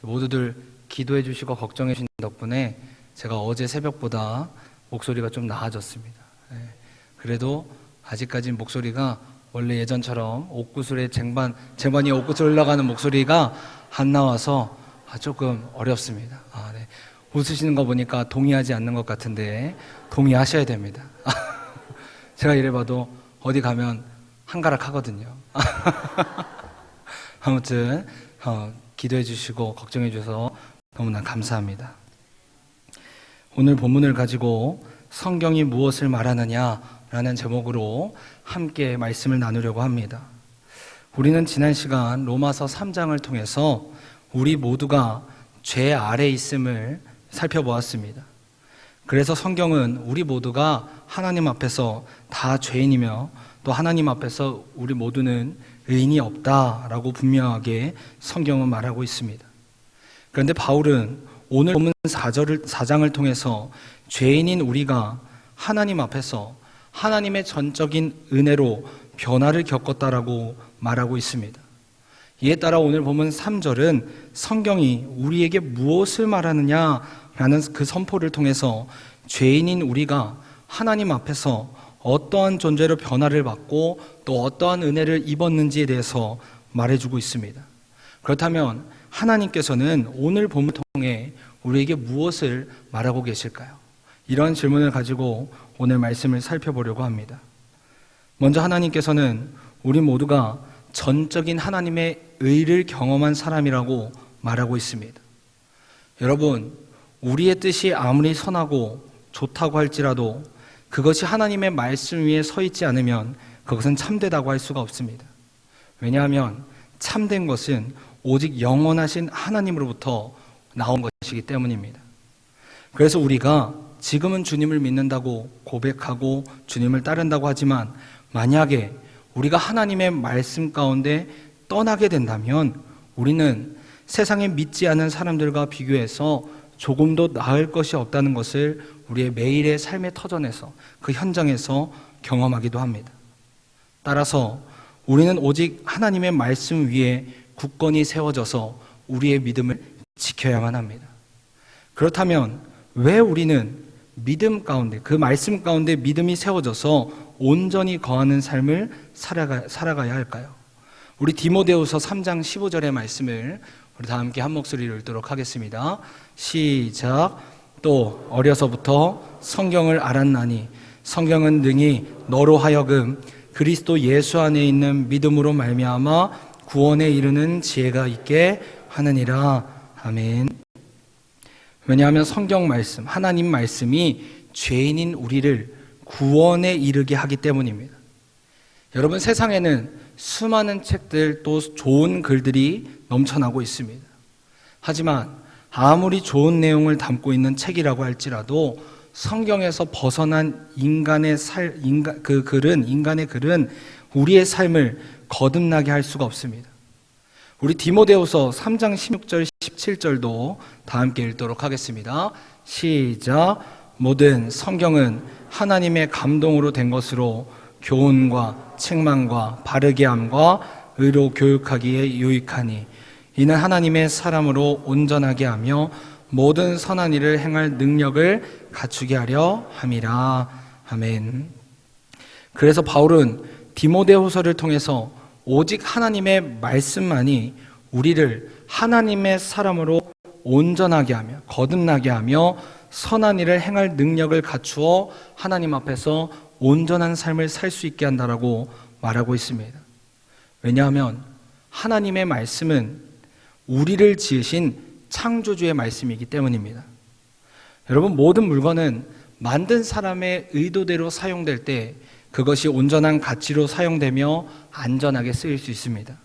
모두들 기도해 주시고 걱정해 주신 덕분에 제가 어제 새벽보다 목소리가 좀 나아졌습니다. 그래도 아직까지 목소리가 원래 예전처럼 옥구슬에 쟁반이 옥구슬 올라가는 목소리가 안 나와서 조금 어렵습니다. 네. 웃으시는 거 보니까 동의하지 않는 것 같은데 동의하셔야 됩니다. 제가 이래봐도 어디 가면 한가락 하거든요. 아무튼 기도해 주시고 걱정해 주셔서 너무나 감사합니다. 오늘 본문을 가지고 성경이 무엇을 말하느냐라는 제목으로 함께 말씀을 나누려고 합니다. 우리는 지난 시간 로마서 3장을 통해서 우리 모두가 죄 아래 있음을 살펴보았습니다. 그래서 성경은 우리 모두가 하나님 앞에서 다 죄인이며 또 하나님 앞에서 우리 모두는 의인이 없다라고 분명하게 성경은 말하고 있습니다. 그런데 바울은 오늘 본문 4장을 통해서 죄인인 우리가 하나님 앞에서 하나님의 전적인 은혜로 변화를 겪었다라고 말하고 있습니다. 이에 따라 오늘 본문 3절은 성경이 우리에게 무엇을 말하느냐라는 그 선포를 통해서 죄인인 우리가 하나님 앞에서 어떠한 존재로 변화를 받고 또 어떠한 은혜를 입었는지에 대해서 말해주고 있습니다. 그렇다면 하나님께서는 오늘 본문을 통해 우리에게 무엇을 말하고 계실까요? 이런 질문을 가지고 오늘 말씀을 살펴보려고 합니다. 먼저 하나님께서는 우리 모두가 전적인 하나님의 의를 경험한 사람이라고 말하고 있습니다. 여러분, 우리의 뜻이 아무리 선하고 좋다고 할지라도 그것이 하나님의 말씀 위에 서 있지 않으면 그것은 참되다고 할 수가 없습니다. 왜냐하면 참된 것은 오직 영원하신 하나님으로부터 나온 것이기 때문입니다. 그래서 우리가 지금은 주님을 믿는다고 고백하고 주님을 따른다고 하지만 만약에 우리가 하나님의 말씀 가운데 떠나게 된다면 우리는 세상에 믿지 않은 사람들과 비교해서 조금도 나을 것이 없다는 것을 우리의 매일의 삶의 터전에서 그 현장에서 경험하기도 합니다. 따라서 우리는 오직 하나님의 말씀 위에 굳건히 세워져서 우리의 믿음을 지켜야만 합니다. 그렇다면 왜 우리는 믿음 가운데, 그 말씀 가운데 믿음이 세워져서 온전히 거하는 삶을 살아가야 할까요? 우리 디모데후서 3장 15절의 말씀을 우리 다 함께 한 목소리로 읽도록 하겠습니다. 시작. 또 어려서부터 성경을 알았나니 성경은 능히 너로 하여금 그리스도 예수 안에 있는 믿음으로 말미암아 구원에 이르는 지혜가 있게 하느니라. 아멘. 왜냐하면 성경 말씀, 하나님 말씀이 죄인인 우리를 구원에 이르게 하기 때문입니다. 여러분, 세상에는 수많은 책들 또 좋은 글들이 넘쳐나고 있습니다. 하지만 아무리 좋은 내용을 담고 있는 책이라고 할지라도 성경에서 벗어난 인간의 글은 우리의 삶을 거듭나게 할 수가 없습니다. 우리 디모데후서 3장 16절 17절도 다 함께 읽도록 하겠습니다. 시작. 모든 성경은 하나님의 감동으로 된 것으로 교훈과 책망과 바르게 함과 의로 교육하기에 유익하니 이는 하나님의 사람으로 온전하게 하며 모든 선한 일을 행할 능력을 갖추게 하려 함이라. 아멘. 그래서 바울은 디모데후서를 통해서 오직 하나님의 말씀만이 우리를 하나님의 사람으로 온전하게 하며 거듭나게 하며 선한 일을 행할 능력을 갖추어 하나님 앞에서 온전한 삶을 살 수 있게 한다라고 말하고 있습니다. 왜냐하면 하나님의 말씀은 우리를 지으신 창조주의 말씀이기 때문입니다. 여러분, 모든 물건은 만든 사람의 의도대로 사용될 때 그것이 온전한 가치로 사용되며 안전하게 쓰일 수 있습니다.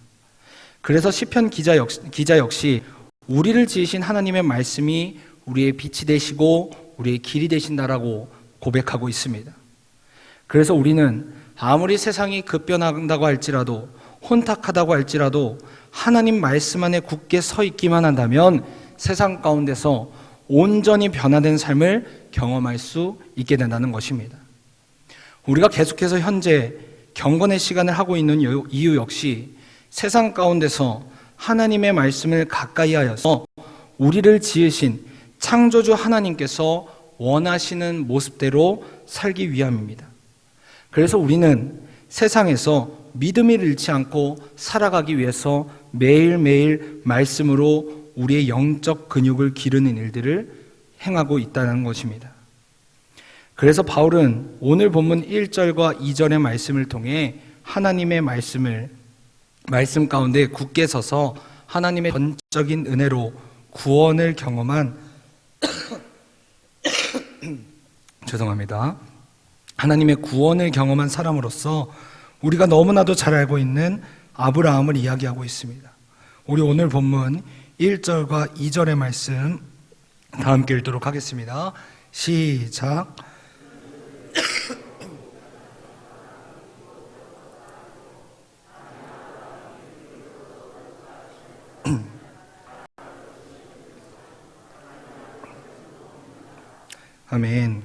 그래서 시편 기자 역시 우리를 지으신 하나님의 말씀이 우리의 빛이 되시고 우리의 길이 되신다라고 고백하고 있습니다. 그래서 우리는 아무리 세상이 급변한다고 할지라도 혼탁하다고 할지라도 하나님 말씀 안에 굳게 서 있기만 한다면 세상 가운데서 온전히 변화된 삶을 경험할 수 있게 된다는 것입니다. 우리가 계속해서 현재 경건의 시간을 하고 있는 이유 역시 세상 가운데서 하나님의 말씀을 가까이 하여서 우리를 지으신 창조주 하나님께서 원하시는 모습대로 살기 위함입니다. 그래서 우리는 세상에서 믿음을 잃지 않고 살아가기 위해서 매일매일 말씀으로 우리의 영적 근육을 기르는 일들을 행하고 있다는 것입니다. 그래서 바울은 오늘 본문 1절과 2절의 말씀을 통해 하나님의 말씀 가운데 굳게 서서 하나님의 전적인 은혜로 구원을 경험한 죄송합니다. 하나님의 구원을 경험한 사람으로서 우리가 너무나도 잘 알고 있는 아브라함을 이야기하고 있습니다. 우리 오늘 본문 1절과 2절의 말씀 다 함께 읽도록 하겠습니다. 시작. 아멘.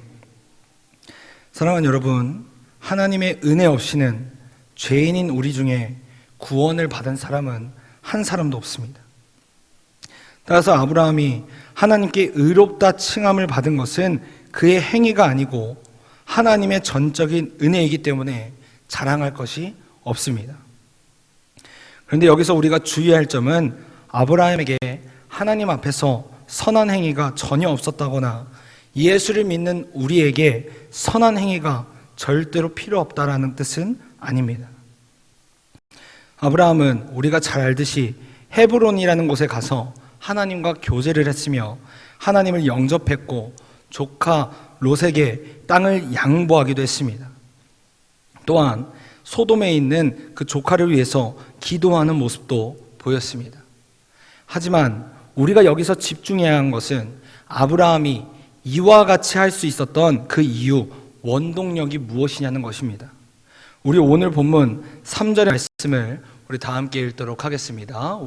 사랑하는 여러분, 하나님의 은혜 없이는 죄인인 우리 중에 구원을 받은 사람은 한 사람도 없습니다. 따라서 아브라함이 하나님께 의롭다 칭함을 받은 것은 그의 행위가 아니고 하나님의 전적인 은혜이기 때문에 자랑할 것이 없습니다. 그런데 여기서 우리가 주의할 점은 아브라함에게 하나님 앞에서 선한 행위가 전혀 없었다거나 예수를 믿는 우리에게 선한 행위가 절대로 필요 없다라는 뜻은 아닙니다. 아브라함은 우리가 잘 알듯이 헤브론이라는 곳에 가서 하나님과 교제를 했으며 하나님을 영접했고 조카 롯에게 땅을 양보하기도 했습니다. 또한 소돔에 있는 그 조카를 위해서 기도하는 모습도 보였습니다. 하지만 우리가 여기서 집중해야 하는 것은 아브라함이 이와 같이 할 수 있었던 그 이유, 원동력이 무엇이냐는 것입니다. 우리 오늘 본문 3절의 말씀을 우리 다 함께 읽도록 하겠습니다.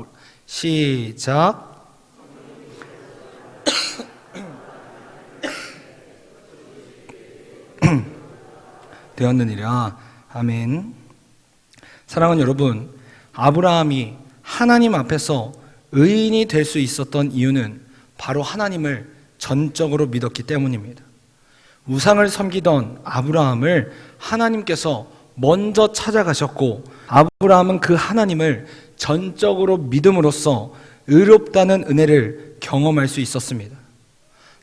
시작. 되었느니라. 아멘. 사랑하는 여러분, 아브라함이 하나님 앞에서 의인이 될 수 있었던 이유는 바로 하나님을 전적으로 믿었기 때문입니다. 우상을 섬기던 아브라함을 하나님께서 먼저 찾아가셨고 아브라함은 그 하나님을 전적으로 믿음으로써 의롭다는 은혜를 경험할 수 있었습니다.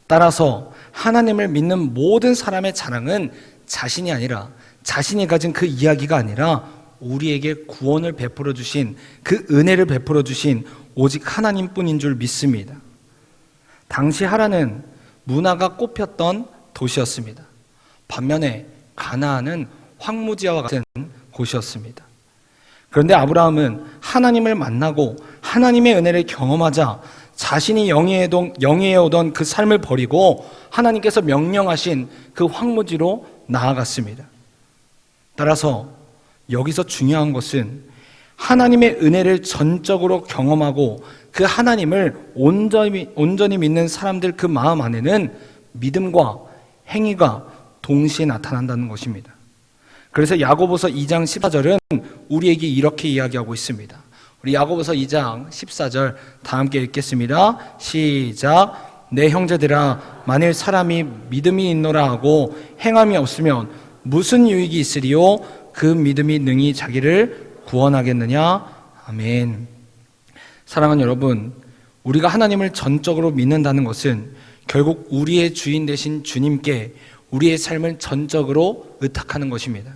따라서 하나님을 믿는 모든 사람의 자랑은 자신이 아니라 자신이 가진 그 이야기가 아니라 우리에게 구원을 베풀어 주신 그 은혜를 베풀어 주신 오직 하나님뿐인 줄 믿습니다. 당시 하란은 문화가 꽃폈던 도시였습니다. 반면에 가나안은 황무지와 같은 곳이었습니다. 그런데 아브라함은 하나님을 만나고 하나님의 은혜를 경험하자 자신이 영위해오던 그 삶을 버리고 하나님께서 명령하신 그 황무지로 나아갔습니다. 따라서 여기서 중요한 것은 하나님의 은혜를 전적으로 경험하고 그 하나님을 온전히 믿는 사람들 그 마음 안에는 믿음과 행위가 동시에 나타난다는 것입니다. 그래서 야고보서 2장 14절은 우리에게 이렇게 이야기하고 있습니다. 우리 야고보서 2장 14절 다 함께 읽겠습니다. 시작. 내 형제들아, 만일 사람이 믿음이 있노라 하고 행함이 없으면 무슨 유익이 있으리요? 그 믿음이 능히 자기를 구원하겠느냐? 아멘. 사랑하는 여러분, 우리가 하나님을 전적으로 믿는다는 것은 결국 우리의 주인 되신 주님께 우리의 삶을 전적으로 의탁하는 것입니다.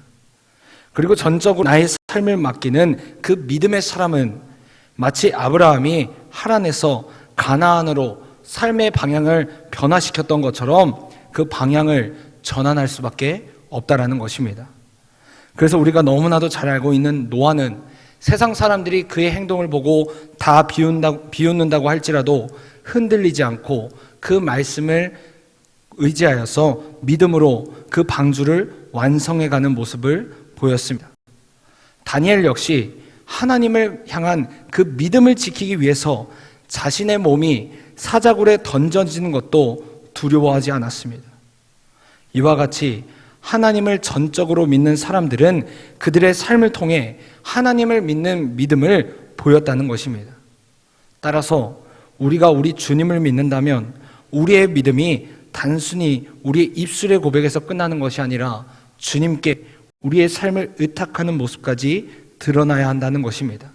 그리고 전적으로 나의 삶을 맡기는 그 믿음의 사람은 마치 아브라함이 하란에서 가나안으로 삶의 방향을 변화시켰던 것처럼 그 방향을 전환할 수밖에 없다라는 것입니다. 그래서 우리가 너무나도 잘 알고 있는 노아는 세상 사람들이 그의 행동을 보고 다 비웃는다고 할지라도 흔들리지 않고 그 말씀을 의지하여서 믿음으로 그 방주를 완성해가는 모습을 보였습니다. 다니엘 역시 하나님을 향한 그 믿음을 지키기 위해서 자신의 몸이 사자굴에 던져지는 것도 두려워하지 않았습니다. 이와 같이 하나님을 전적으로 믿는 사람들은 그들의 삶을 통해 하나님을 믿는 믿음을 보였다는 것입니다. 따라서 우리가 우리 주님을 믿는다면 우리의 믿음이 단순히 우리의 입술의 고백에서 끝나는 것이 아니라 주님께 우리의 삶을 의탁하는 모습까지 드러나야 한다는 것입니다.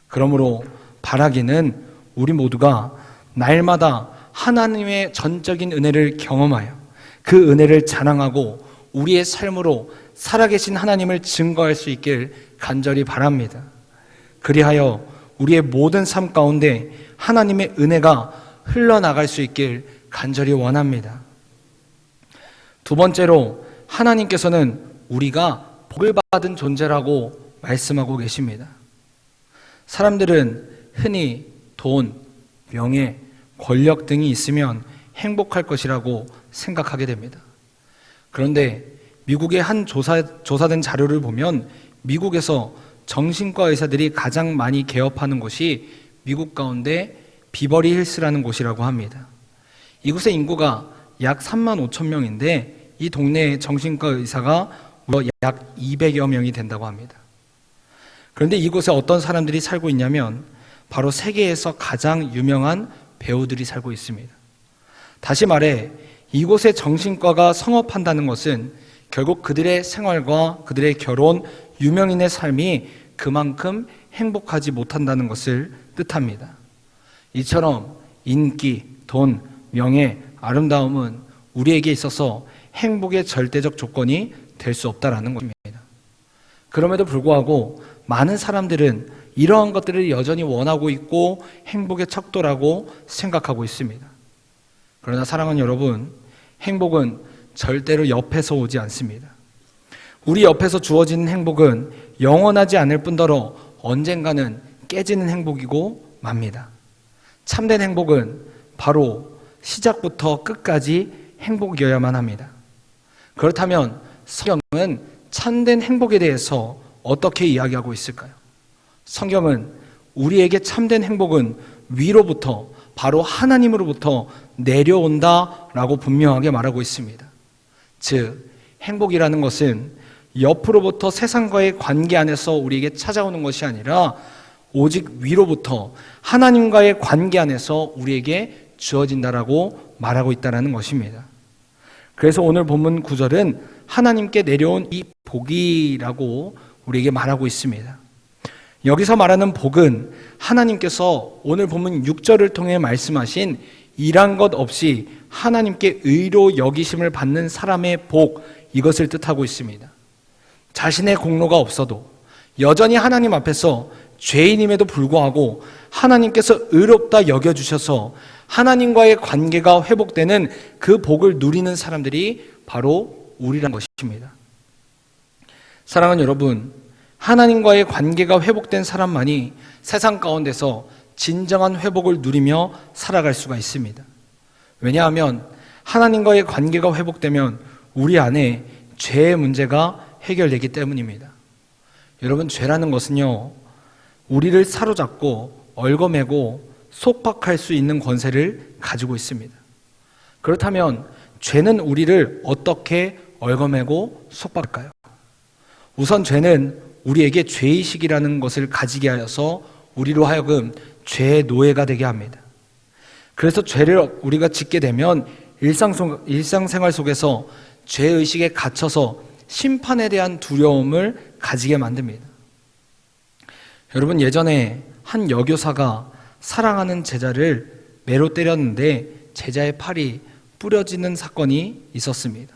그러므로 바라기는 우리 모두가 날마다 하나님의 전적인 은혜를 경험하여 그 은혜를 자랑하고 우리의 삶으로 살아계신 하나님을 증거할 수 있길 간절히 바랍니다. 그리하여 우리의 모든 삶 가운데 하나님의 은혜가 흘러나갈 수 있길 간절히 원합니다. 두 번째로, 하나님께서는 우리가 복을 받은 존재라고 말씀하고 계십니다. 사람들은 흔히 돈, 명예, 권력 등이 있으면 행복할 것이라고 생각하게 됩니다. 그런데 미국의 한 조사된 자료를 보면 미국에서 정신과 의사들이 가장 많이 개업하는 곳이 미국 가운데 비버리 힐스라는 곳이라고 합니다. 이곳의 인구가 약 3만 5천 명인데 이 동네의 정신과 의사가 무려 약 200여 명이 된다고 합니다. 그런데 이곳에 어떤 사람들이 살고 있냐면 바로 세계에서 가장 유명한 배우들이 살고 있습니다. 다시 말해 이곳의 정신과가 성업한다는 것은 결국 그들의 생활과 그들의 결혼, 유명인의 삶이 그만큼 행복하지 못한다는 것을 뜻합니다. 이처럼 인기, 돈, 명예, 아름다움은 우리에게 있어서 행복의 절대적 조건이 될 수 없다는 것입니다. 그럼에도 불구하고 많은 사람들은 이러한 것들을 여전히 원하고 있고 행복의 척도라고 생각하고 있습니다. 그러나 사랑하는 여러분, 행복은 절대로 옆에서 오지 않습니다. 우리 옆에서 주어지는 행복은 영원하지 않을 뿐더러 언젠가는 깨지는 행복이고 맙니다. 참된 행복은 바로 시작부터 끝까지 행복이어야만 합니다. 그렇다면 성경은 참된 행복에 대해서 어떻게 이야기하고 있을까요? 성경은 우리에게 참된 행복은 위로부터, 바로 하나님으로부터 내려온다라고 분명하게 말하고 있습니다. 즉, 행복이라는 것은 옆으로부터 세상과의 관계 안에서 우리에게 찾아오는 것이 아니라 오직 위로부터 하나님과의 관계 안에서 우리에게 주어진다라고 말하고 있다는 것입니다. 그래서 오늘 본문 9절은 하나님께 내려온 이 복이라고 우리에게 말하고 있습니다. 여기서 말하는 복은 하나님께서 오늘 본문 6절을 통해 말씀하신 일한 것 없이 하나님께 의로 여기심을 받는 사람의 복, 이것을 뜻하고 있습니다. 자신의 공로가 없어도 여전히 하나님 앞에서 죄인임에도 불구하고 하나님께서 의롭다 여겨주셔서 하나님과의 관계가 회복되는 그 복을 누리는 사람들이 바로 우리란 것입니다. 사랑하는 여러분, 하나님과의 관계가 회복된 사람만이 세상 가운데서 진정한 회복을 누리며 살아갈 수가 있습니다. 왜냐하면 하나님과의 관계가 회복되면 우리 안에 죄의 문제가 해결되기 때문입니다. 여러분, 죄라는 것은요, 우리를 사로잡고 얽어매고 속박할 수 있는 권세를 가지고 있습니다. 그렇다면 죄는 우리를 어떻게 얽어매고 속박할까요? 우선 죄는 우리에게 죄의식이라는 것을 가지게 하여서 우리로 하여금 죄의 노예가 되게 합니다. 그래서 죄를 우리가 짓게 되면 일상생활 속에서 죄의식에 갇혀서 심판에 대한 두려움을 가지게 만듭니다. 여러분, 예전에 한 여교사가 사랑하는 제자를 매로 때렸는데 제자의 팔이 부러지는 사건이 있었습니다.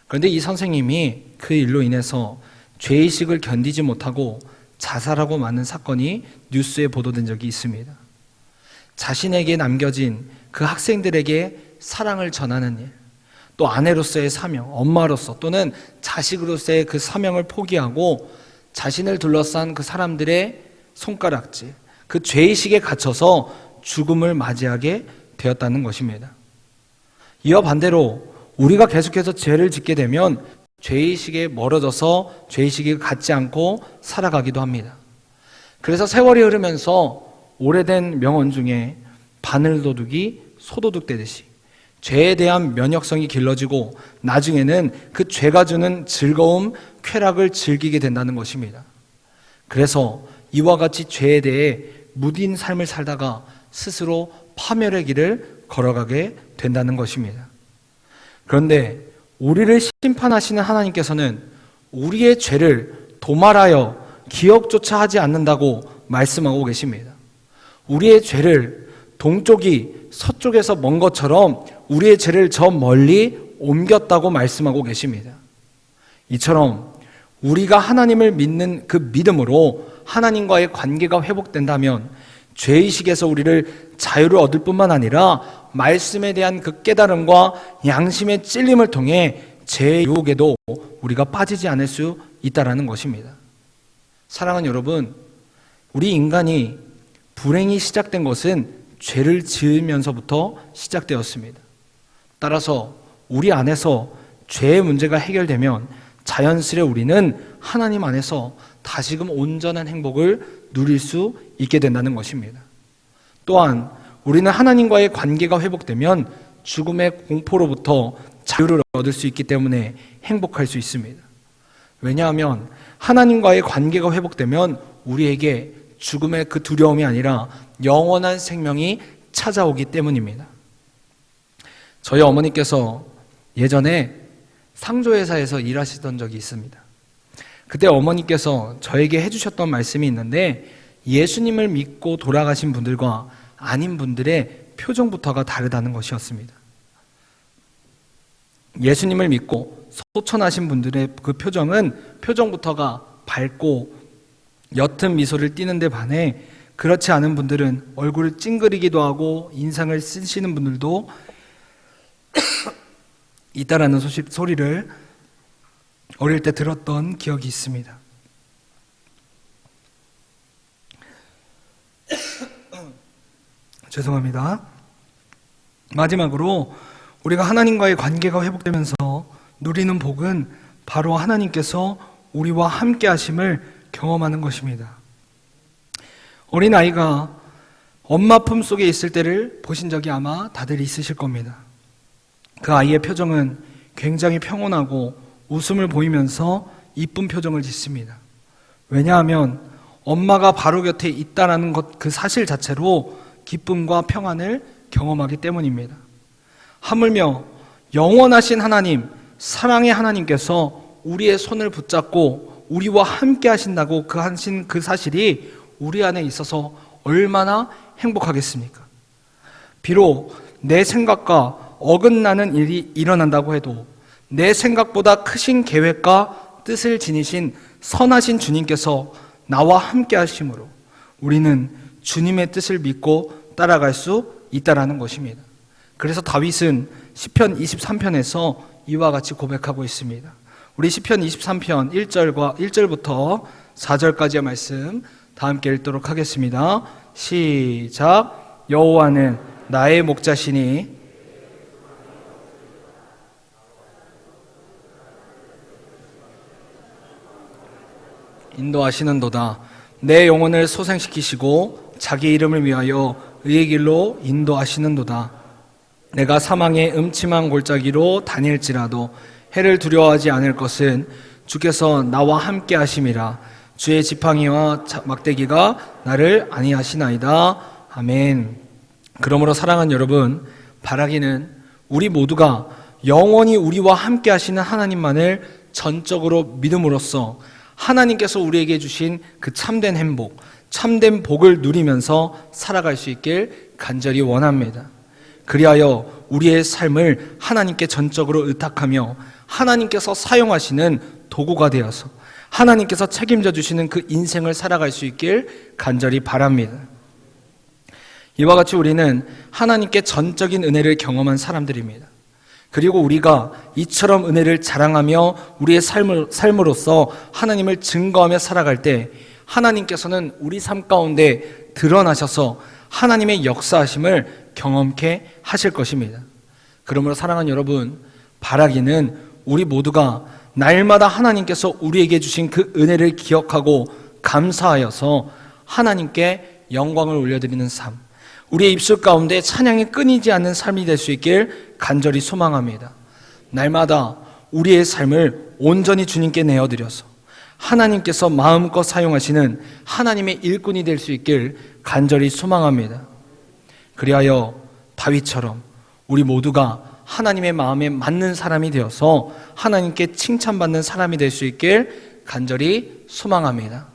그런데 이 선생님이 그 일로 인해서 죄의식을 견디지 못하고 자살하고 마는 사건이 뉴스에 보도된 적이 있습니다. 자신에게 남겨진 그 학생들에게 사랑을 전하는 일, 또 아내로서의 사명, 엄마로서 또는 자식으로서의 그 사명을 포기하고 자신을 둘러싼 그 사람들의 손가락질, 그 죄의식에 갇혀서 죽음을 맞이하게 되었다는 것입니다. 이와 반대로 우리가 계속해서 죄를 짓게 되면 죄의식에 멀어져서 죄의식에 갖지 않고 살아가기도 합니다. 그래서 세월이 흐르면서 오래된 명언 중에 바늘도둑이 소도둑 되듯이 죄에 대한 면역성이 길러지고 나중에는 그 죄가 주는 즐거움, 쾌락을 즐기게 된다는 것입니다. 그래서 이와 같이 죄에 대해 무딘 삶을 살다가 스스로 파멸의 길을 걸어가게 된다는 것입니다. 그런데 우리를 심판하시는 하나님께서는 우리의 죄를 도말하여 기억조차 하지 않는다고 말씀하고 계십니다. 우리의 죄를 동쪽이 서쪽에서 먼 것처럼 우리의 죄를 저 멀리 옮겼다고 말씀하고 계십니다. 이처럼 우리가 하나님을 믿는 그 믿음으로 하나님과의 관계가 회복된다면 죄의식에서 우리를 자유를 얻을 뿐만 아니라 말씀에 대한 그 깨달음과 양심의 찔림을 통해 죄의 유혹에도 우리가 빠지지 않을 수 있다는 것입니다. 사랑하는 여러분, 우리 인간이 불행이 시작된 것은 죄를 지으면서부터 시작되었습니다. 따라서 우리 안에서 죄의 문제가 해결되면 자연스레 우리는 하나님 안에서 다시금 온전한 행복을 누릴 수 있게 된다는 것입니다. 또한 우리는 하나님과의 관계가 회복되면 죽음의 공포로부터 자유를 얻을 수 있기 때문에 행복할 수 있습니다. 왜냐하면 하나님과의 관계가 회복되면 우리에게 죽음의 그 두려움이 아니라 영원한 생명이 찾아오기 때문입니다. 저희 어머니께서 예전에 상조회사에서 일하시던 적이 있습니다. 그때 어머니께서 저에게 해주셨던 말씀이 있는데 예수님을 믿고 돌아가신 분들과 아닌 분들의 표정부터가 다르다는 것이었습니다. 예수님을 믿고 소천하신 분들의 그 표정부터가 밝고 옅은 미소를 띠는데 반해 그렇지 않은 분들은 얼굴을 찡그리기도 하고 인상을 쓰시는 분들도 있다라는 소리를 어릴 때 들었던 기억이 있습니다. 죄송합니다. 마지막으로 우리가 하나님과의 관계가 회복되면서 누리는 복은 바로 하나님께서 우리와 함께 하심을 경험하는 것입니다. 어린아이가 엄마 품속에 있을 때를 보신 적이 아마 다들 있으실 겁니다. 그 아이의 표정은 굉장히 평온하고 웃음을 보이면서 이쁜 표정을 짓습니다. 왜냐하면 엄마가 바로 곁에 있다는 그 사실 자체로 기쁨과 평안을 경험하기 때문입니다. 하물며 영원하신 하나님, 사랑의 하나님께서 우리의 손을 붙잡고 우리와 함께 하신다고 하신 그 사실이 우리 안에 있어서 얼마나 행복하겠습니까? 비록 내 생각과 어긋나는 일이 일어난다고 해도 내 생각보다 크신 계획과 뜻을 지니신 선하신 주님께서 나와 함께 하심으로 우리는 주님의 뜻을 믿고 따라갈 수 있다는 것입니다. 그래서 다윗은 시편 23편에서 이와 같이 고백하고 있습니다. 우리 시편 23편 1절부터 4절까지의 말씀 다 함께 읽도록 하겠습니다. 시작. 여호와는 나의 목자시니 인도하시는도다. 내 영혼을 소생시키시고 자기 이름을 위하여 의의 길로 인도하시는도다. 내가 사망의 음침한 골짜기로 다닐지라도 해를 두려워하지 않을 것은 주께서 나와 함께 하심이라. 주의 지팡이와 막대기가 나를 안위하시나이다. 아멘. 그러므로 사랑하는 여러분, 바라기는 우리 모두가 영원히 우리와 함께 하시는 하나님만을 전적으로 믿음으로써 하나님께서 우리에게 주신 그 참된 행복, 참된 복을 누리면서 살아갈 수 있길 간절히 원합니다. 그리하여 우리의 삶을 하나님께 전적으로 의탁하며 하나님께서 사용하시는 도구가 되어서 하나님께서 책임져 주시는 그 인생을 살아갈 수 있길 간절히 바랍니다. 이와 같이 우리는 하나님께 전적인 은혜를 경험한 사람들입니다. 그리고 우리가 이처럼 은혜를 자랑하며 우리의 삶으로서 하나님을 증거하며 살아갈 때 하나님께서는 우리 삶 가운데 드러나셔서 하나님의 역사하심을 경험케 하실 것입니다. 그러므로 사랑하는 여러분, 바라기는 우리 모두가 날마다 하나님께서 우리에게 주신 그 은혜를 기억하고 감사하여서 하나님께 영광을 올려드리는 삶, 우리의 입술 가운데 찬양이 끊이지 않는 삶이 될 수 있길 간절히 소망합니다. 날마다 우리의 삶을 온전히 주님께 내어드려서 하나님께서 마음껏 사용하시는 하나님의 일꾼이 될 수 있길 간절히 소망합니다. 그리하여 다윗처럼 우리 모두가 하나님의 마음에 맞는 사람이 되어서 하나님께 칭찬받는 사람이 될 수 있길 간절히 소망합니다.